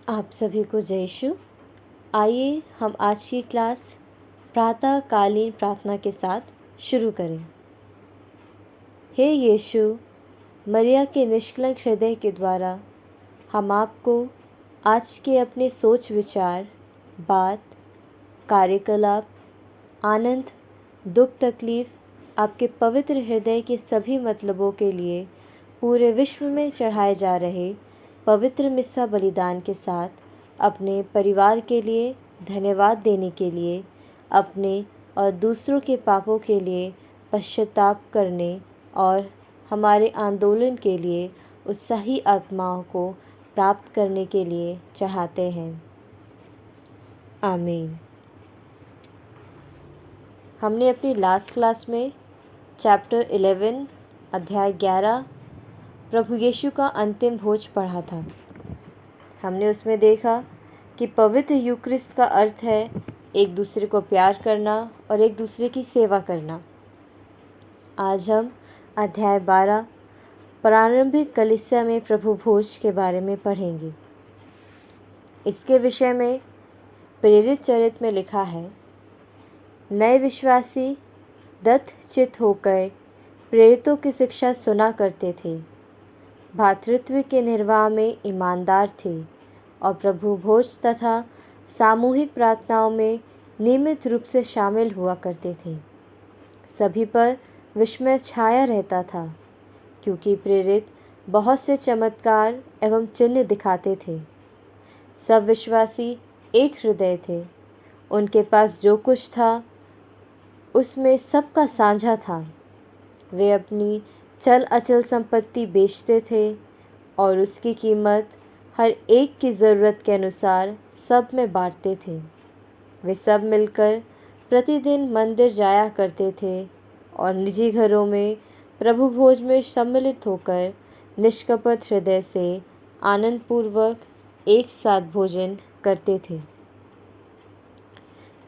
आप सभी को जय यीशु। आइए हम आज की क्लास प्रातःकालीन प्रार्थना के साथ शुरू करें। हे यीशु, मरिया के निष्कलंक हृदय के द्वारा हम आपको आज के अपने सोच विचार, बात, कार्यकलाप, आनंद, दुख, तकलीफ, आपके पवित्र हृदय के सभी मतलबों के लिए पूरे विश्व में चढ़ाए जा रहे पवित्र मिस्सा बलिदान के साथ अपने परिवार के लिए धन्यवाद देने के लिए, अपने और दूसरों के पापों के लिए पश्चाताप करने और हमारे आंदोलन के लिए उत्साही आत्माओं को प्राप्त करने के लिए चाहते हैं। आमीन। हमने अपनी लास्ट क्लास में चैप्टर 11 अध्याय 11 प्रभु यीशु का अंतिम भोज पढ़ा था। हमने उसमें देखा कि पवित्र यूक्रिस्ट का अर्थ है एक दूसरे को प्यार करना और एक दूसरे की सेवा करना। आज हम अध्याय 12 प्रारंभिक कलीसिया में प्रभु भोज के बारे में पढ़ेंगे। इसके विषय में प्रेरित चरित्र में लिखा है, नए विश्वासी दत्त चित्त होकर प्रेरितों की शिक्षा सुना करते थे, भातृत्व के निर्वाह में ईमानदार थे और प्रभु भोज तथा सामूहिक प्रार्थनाओं में नियमित रूप से शामिल हुआ करते थे। सभी पर विस्मय छाया रहता था क्योंकि प्रेरित बहुत से चमत्कार एवं चिन्ह दिखाते थे। सब विश्वासी एक हृदय थे। उनके पास जो कुछ था उसमें सबका साझा था। वे अपनी चल अचल संपत्ति बेचते थे और उसकी कीमत हर एक की ज़रूरत के अनुसार सब में बांटते थे। वे सब मिलकर प्रतिदिन मंदिर जाया करते थे और निजी घरों में प्रभु भोज में सम्मिलित होकर निष्कपट हृदय से आनंदपूर्वक एक साथ भोजन करते थे।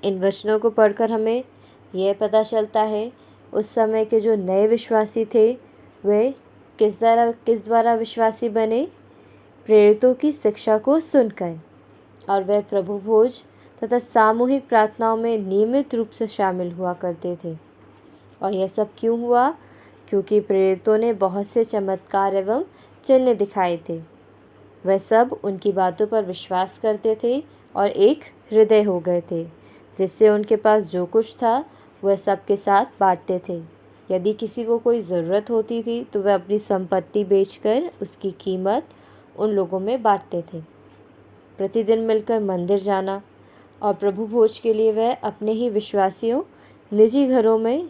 इन वचनों को पढ़कर हमें यह पता चलता है उस समय के जो नए विश्वासी थे वे किस द्वारा विश्वासी बने, प्रेरितों की शिक्षा को सुनकर, और वह प्रभु भोज तथा सामूहिक प्रार्थनाओं में नियमित रूप से शामिल हुआ करते थे। और यह सब क्यों हुआ? क्योंकि प्रेरितों ने बहुत से चमत्कार एवं चिन्ह दिखाए थे। वह सब उनकी बातों पर विश्वास करते थे और एक हृदय हो गए थे, जिससे उनके पास जो कुछ था वह सबके साथ बांटते थे। यदि किसी को कोई ज़रूरत होती थी तो वह अपनी संपत्ति बेचकर उसकी कीमत उन लोगों में बांटते थे। प्रतिदिन मिलकर मंदिर जाना और प्रभु भोज के लिए वह अपने ही विश्वासियों निजी घरों में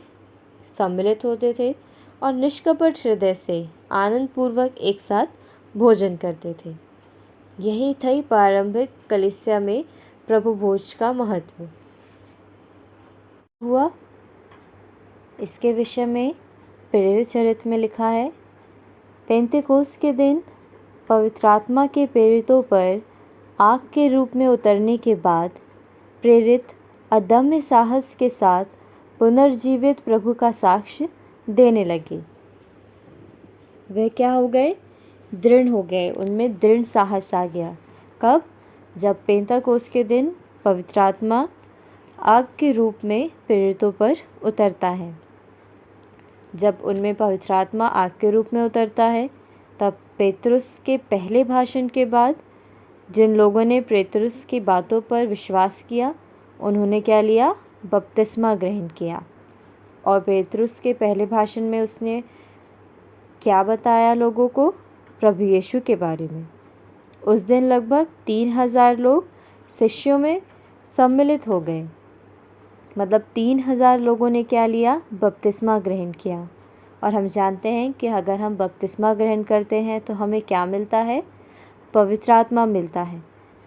सम्मिलित होते थे और निष्कपट हृदय से आनंदपूर्वक एक साथ भोजन करते थे। यही थी प्रारंभिक कलीसिया में प्रभु भोज का महत्व हुआ। इसके विषय में प्रेरित चरित्र में लिखा है, पेंतेकोस्त के दिन पवित्र आत्मा के प्रेरितों पर आग के रूप में उतरने के बाद प्रेरित अदम्य साहस के साथ पुनर्जीवित प्रभु का साक्ष्य देने लगे। वे क्या हो गए? दृढ़ हो गए। उनमें दृढ़ साहस आ गया। कब? जब पेंतेकोस्त के दिन पवित्र आत्मा आग के रूप में प्रेरितों पर उतरता है। जब उनमें पवित्र आत्मा आग के रूप में उतरता है तब पेतरुस के पहले भाषण के बाद जिन लोगों ने पेतरुस की बातों पर विश्वास किया उन्होंने क्या लिया? बपतिस्मा ग्रहण किया। और पेतरुस के पहले भाषण में उसने क्या बताया लोगों को? प्रभु यीशु के बारे में। उस दिन लगभग 3000 लोग शिष्यों में सम्मिलित हो गए। मतलब 3000 लोगों ने क्या लिया? बपतिस्मा ग्रहण किया। और हम जानते हैं कि अगर हम बपतिस्मा ग्रहण करते हैं तो हमें क्या मिलता है? पवित्र आत्मा मिलता है,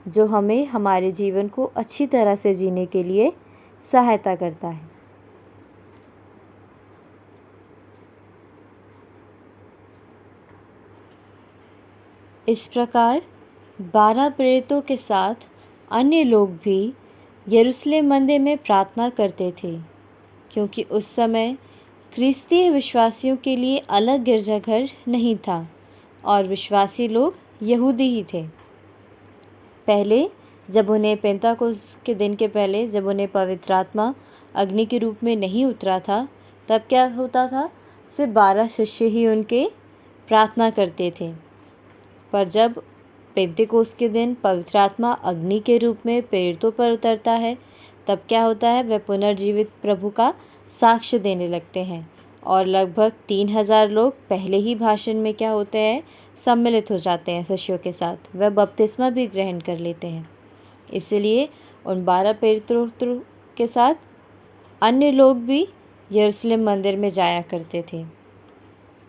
जो हमें हमारे जीवन को अच्छी तरह से जीने के लिए सहायता करता है। इस प्रकार 12 प्रेरितों के साथ अन्य लोग भी यरूशलेम मंदिर में प्रार्थना करते थे, क्योंकि उस समय क्रिस्तीय विश्वासियों के लिए अलग गिरजाघर नहीं था और विश्वासी लोग यहूदी ही थे। पहले जब उन्हें पेंताकोस्त के दिन के पहले जब उन्हें पवित्र आत्मा अग्नि के रूप में नहीं उतरा था, तब क्या होता था? सिर्फ 12 शिष्य ही उनके प्रार्थना करते थे। पर जब पेंतेकोस्त के दिन पवित्र आत्मा अग्नि के रूप में प्रेरितों पर उतरता है, तब क्या होता है? वे पुनर्जीवित प्रभु का साक्ष्य देने लगते हैं और लगभग 3000 लोग पहले ही भाषण में क्या होते हैं? सम्मिलित हो जाते हैं शिष्यों के साथ। वह बपतिस्मा भी ग्रहण कर लेते हैं। इसलिए उन 12 प्रेरितों के साथ अन्य लोग भी यरूशलेम मंदिर में जाया करते थे।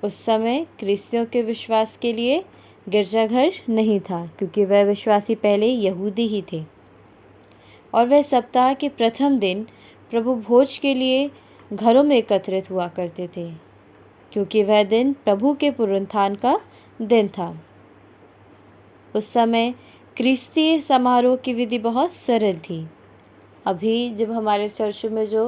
उस समय क्रिस्तियों के विश्वास के लिए गिरजाघर नहीं था, क्योंकि वह विश्वासी पहले यहूदी ही थे। और वह सप्ताह के प्रथम दिन प्रभु भोज के लिए घरों में एकत्रित हुआ करते थे, क्योंकि वह दिन प्रभु के पुनरुत्थान का दिन था। उस समय क्रिस्तीय समारोह की विधि बहुत सरल थी। अभी जब हमारे चर्चों में जो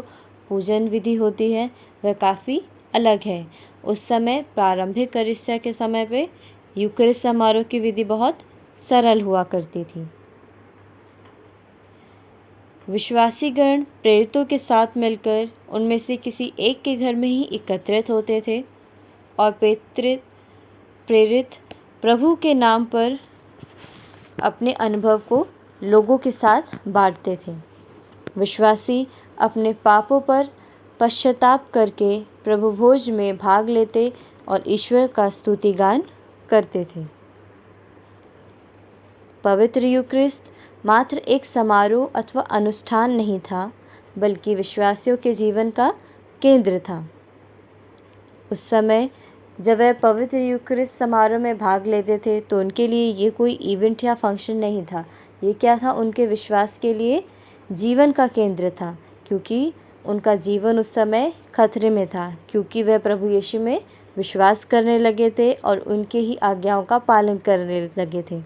पूजन विधि होती है वह काफ़ी अलग है। उस समय प्रारंभिक कलीसिया के समय पे यूकरिस्ट समारोह की विधि बहुत सरल हुआ करती थी। विश्वासीगण प्रेरितों के साथ मिलकर उनमें से किसी एक के घर में ही एकत्रित होते थे और प्रेरित प्रभु के नाम पर अपने अनुभव को लोगों के साथ बांटते थे। विश्वासी अपने पापों पर पश्चाताप करके प्रभु भोज में भाग लेते और ईश्वर का स्तुति गान करते थे। पवित्र यूक्रिस्ट मात्र एक समारोह अथवा अनुष्ठान नहीं था, बल्कि विश्वासियों के जीवन का केंद्र था। उस समय जब वह पवित्र यूक्रिस्ट समारोह में भाग लेते थे तो उनके लिए ये कोई इवेंट या फंक्शन नहीं था। ये क्या था? उनके विश्वास के लिए जीवन का केंद्र था, क्योंकि उनका जीवन उस समय खतरे में था, क्योंकि वह प्रभु यीशु में विश्वास करने लगे थे और उनके ही आज्ञाओं का पालन करने लगे थे।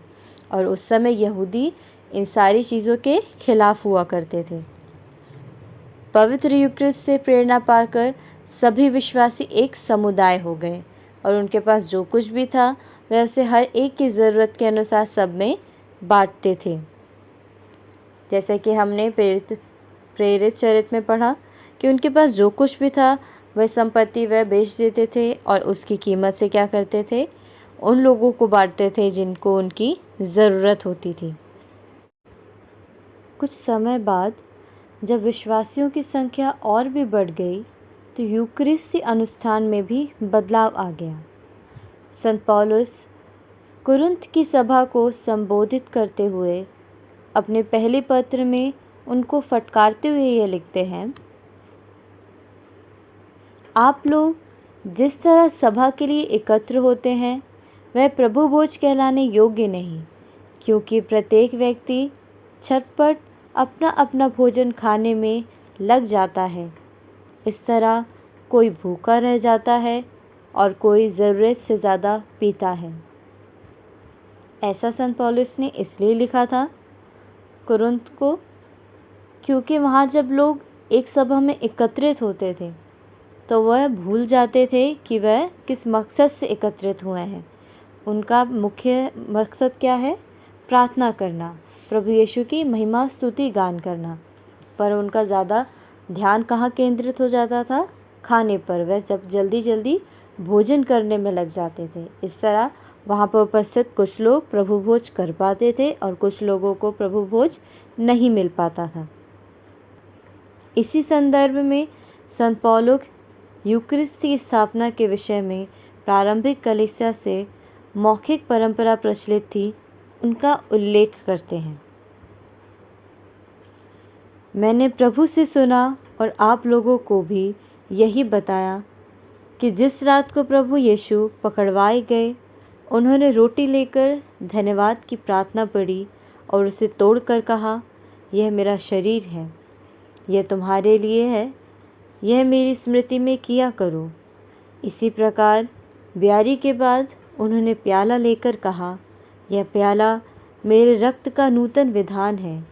और उस समय यहूदी इन सारी चीज़ों के खिलाफ हुआ करते थे। पवित्र यूक्रिस्ट से प्रेरणा पाकर सभी विश्वासी एक समुदाय हो गए और उनके पास जो कुछ भी था वह उसे हर एक की ज़रूरत के अनुसार सब में बांटते थे। जैसे कि हमने प्रेरित चरित्र में पढ़ा कि उनके पास जो कुछ भी था वह संपत्ति वह बेच देते थे और उसकी कीमत से क्या करते थे? उन लोगों को बांटते थे जिनको उनकी ज़रूरत होती थी। कुछ समय बाद जब विश्वासियों की संख्या और भी बढ़ गई तो यूकरिस्ती अनुष्ठान में भी बदलाव आ गया। संत पौलुस कुरिन्थ की सभा को संबोधित करते हुए अपने पहले पत्र में उनको फटकारते हुए ये लिखते हैं, आप लोग जिस तरह सभा के लिए एकत्र होते हैं वह प्रभु भोज कहलाने योग्य नहीं, क्योंकि प्रत्येक व्यक्ति झटपट अपना अपना भोजन खाने में लग जाता है। इस तरह कोई भूखा रह जाता है और कोई ज़रूरत से ज़्यादा पीता है। ऐसा संत पौलुस ने इसलिए लिखा था कुरिन्थ को, क्योंकि वहाँ जब लोग एक सभा में एकत्रित होते थे तो वह भूल जाते थे कि वह किस मकसद से एकत्रित हुए हैं। उनका मुख्य मकसद क्या है? प्रार्थना करना, प्रभु यीशु की महिमा स्तुति गान करना। पर उनका ज़्यादा ध्यान कहाँ केंद्रित हो जाता था? खाने पर। वह सब जल्दी जल्दी भोजन करने में लग जाते थे। इस तरह वहाँ पर उपस्थित कुछ लोग प्रभु भोज कर पाते थे और कुछ लोगों को प्रभु भोज नहीं मिल पाता था। इसी संदर्भ में संत पौलुस यूकरिस्ट की स्थापना के विषय में प्रारंभिक कलीसिया से मौखिक परंपरा प्रचलित थी उनका उल्लेख करते हैं। मैंने प्रभु से सुना और आप लोगों को भी यही बताया कि जिस रात को प्रभु यीशु पकड़वाए गए उन्होंने रोटी लेकर धन्यवाद की प्रार्थना पढ़ी और उसे तोड़कर कहा, यह मेरा शरीर है, यह तुम्हारे लिए है, यह मेरी स्मृति में किया करो। इसी प्रकार ब्यारी के बाद उन्होंने प्याला लेकर कहा, यह प्याला मेरे रक्त का नूतन विधान है,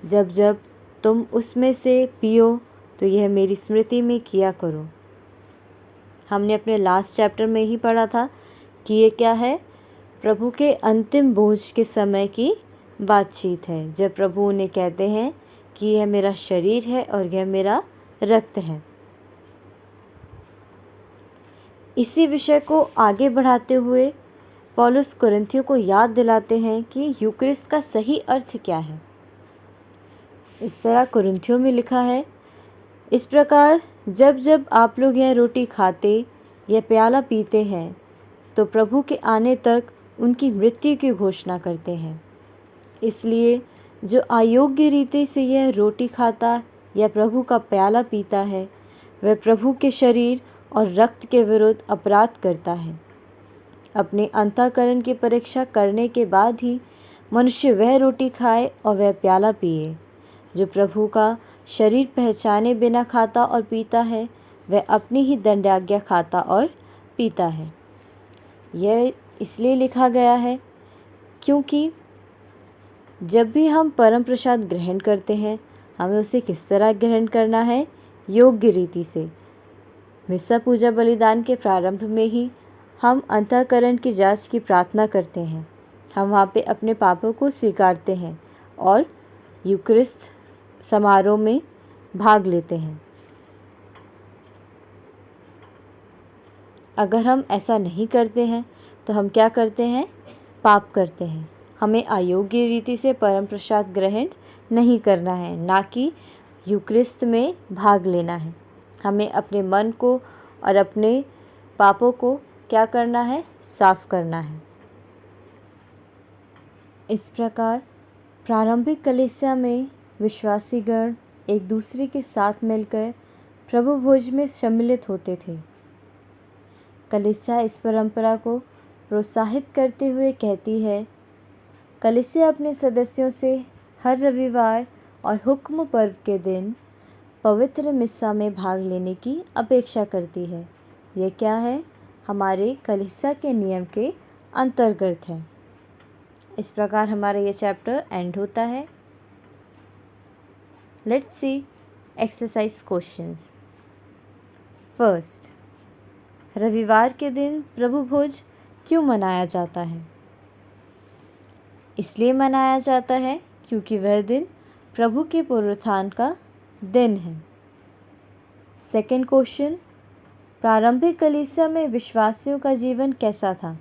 जब जब तुम उसमें से पियो तो यह मेरी स्मृति में किया करो। हमने अपने लास्ट चैप्टर में ही पढ़ा था कि ये क्या है? प्रभु के अंतिम भोज के समय की बातचीत है, जब प्रभु उन्हें कहते हैं कि यह मेरा शरीर है और यह मेरा रक्त है। इसी विषय को आगे बढ़ाते हुए पौलुस कुरिन्थियों को याद दिलाते हैं कि यूकरिस्ट का सही अर्थ क्या है। इस तरह कुरिन्थियों में लिखा है, इस प्रकार जब जब आप लोग यह रोटी खाते यह प्याला पीते हैं तो प्रभु के आने तक उनकी मृत्यु की घोषणा करते हैं। इसलिए जो अयोग्य रीति से यह रोटी खाता या प्रभु का प्याला पीता है वह प्रभु के शरीर और रक्त के विरुद्ध अपराध करता है। अपने अंतःकरण की परीक्षा करने के बाद ही मनुष्य वह रोटी खाए और वह प्याला पिए। जो प्रभु का शरीर पहचाने बिना खाता और पीता है वह अपनी ही दंडाज्ञा खाता और पीता है। यह इसलिए लिखा गया है क्योंकि जब भी हम परम प्रसाद ग्रहण करते हैं हमें उसे किस तरह ग्रहण करना है, योग्य रीति से। मिस्सा पूजा बलिदान के प्रारंभ में ही हम अंतःकरण की जांच की प्रार्थना करते हैं। हम वहाँ पे अपने पापों को स्वीकारते हैं और यूकरिस्ट समारोह में भाग लेते हैं। अगर हम ऐसा नहीं करते हैं तो हम क्या करते हैं, पाप करते हैं। हमें अयोग्य रीति से परम प्रसाद ग्रहण नहीं करना है, ना कि यूकरिस्ट में भाग लेना है। हमें अपने मन को और अपने पापों को क्या करना है, साफ करना है। इस प्रकार प्रारंभिक कलीसिया में विश्वासीगण एक दूसरे के साथ मिलकर प्रभु भोज में सम्मिलित होते थे। कलीसिया इस परंपरा को प्रोत्साहित करते हुए कहती है, कलीसिया अपने सदस्यों से हर रविवार और हुक्म पर्व के दिन पवित्र मिस्सा में भाग लेने की अपेक्षा करती है। यह क्या है, हमारे कलीसिया के नियम के अंतर्गत है। इस प्रकार हमारा ये चैप्टर एंड होता है। Let's see exercise questions. First, रविवार के दिन प्रभु भोज क्यों मनाया जाता है? इसलिए मनाया जाता है क्योंकि वह दिन प्रभु के पुनरुत्थान का दिन है। सेकंड क्वेश्चन, प्रारंभिक कलीसिया में विश्वासियों का जीवन कैसा था?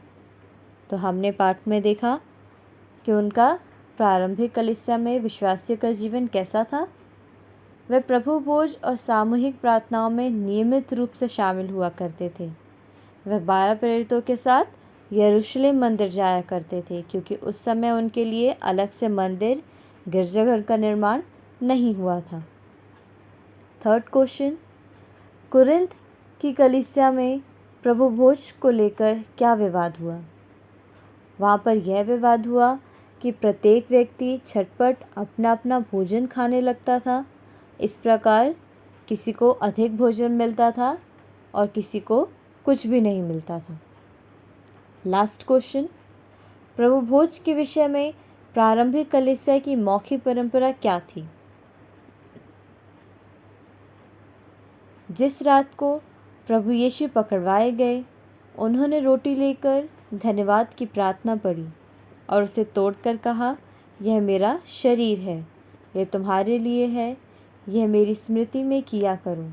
तो हमने पाठ में देखा कि उनका प्रारंभिक कलीसिया में विश्वासियों का जीवन कैसा था। वे प्रभु भोज और सामूहिक प्रार्थनाओं में नियमित रूप से शामिल हुआ करते थे। वह 12 प्रेरितों के साथ यरूशलेम मंदिर जाया करते थे क्योंकि उस समय उनके लिए अलग से मंदिर, गिरजाघर का निर्माण नहीं हुआ था। थर्ड क्वेश्चन, कुरिन्थ की कलीसिया में प्रभु भोज को लेकर क्या विवाद हुआ? वहाँ पर यह विवाद हुआ कि प्रत्येक व्यक्ति झटपट अपना अपना भोजन खाने लगता था। इस प्रकार किसी को अधिक भोजन मिलता था और किसी को कुछ भी नहीं मिलता था। लास्ट क्वेश्चन, प्रभु भोज के विषय में प्रारंभिक कलीसिया की मौखिक परंपरा क्या थी? जिस रात को प्रभु यीशु पकड़वाए गए उन्होंने रोटी लेकर धन्यवाद की प्रार्थना पढ़ी और उसे तोड़कर कहा, यह मेरा शरीर है, यह तुम्हारे लिए है, यह मेरी स्मृति में किया करो।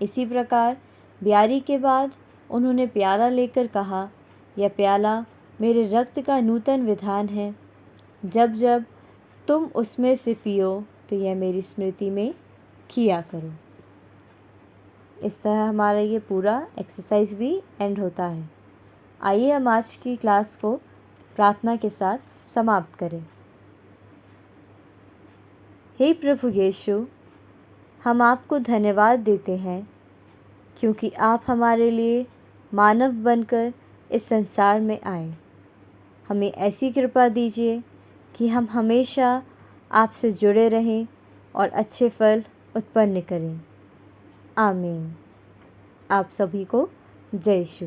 इसी प्रकार ब्यारी के बाद उन्होंने प्याला लेकर कहा, यह प्याला मेरे रक्त का नूतन विधान है, जब जब तुम उसमें से पियो तो यह मेरी स्मृति में किया करो। इस तरह हमारा ये पूरा एक्सरसाइज भी एंड होता है। आइए हम आज की क्लास को प्रार्थना के साथ समाप्त करें। हे प्रभु यीशु, हम आपको धन्यवाद देते हैं क्योंकि आप हमारे लिए मानव बनकर इस संसार में आए। हमें ऐसी कृपा दीजिए कि हम हमेशा आपसे जुड़े रहें और अच्छे फल उत्पन्न करें। आमीन। आप सभी को जय यीशु।